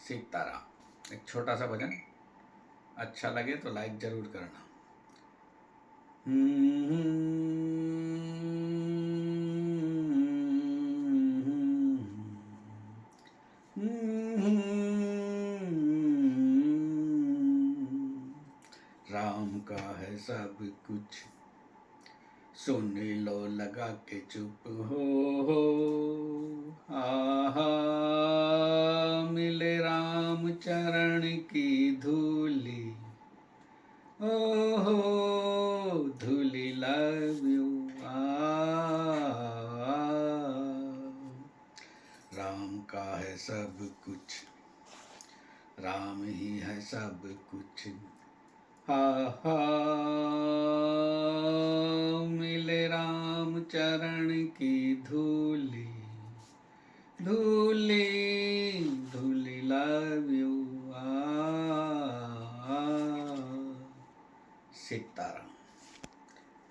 सीताराम। एक छोटा सा भजन, अच्छा लगे तो लाइक जरूर करना। राम का है सब कुछ, सुन लो लगा के चुप हो। आहा मिले राम चरण की धूली, ओहो धूली लव यू। राम का है सब कुछ, राम ही है सब कुछ। हा हा मिले राम चरण की धूली, धूली धूली लव यू। सीताराम।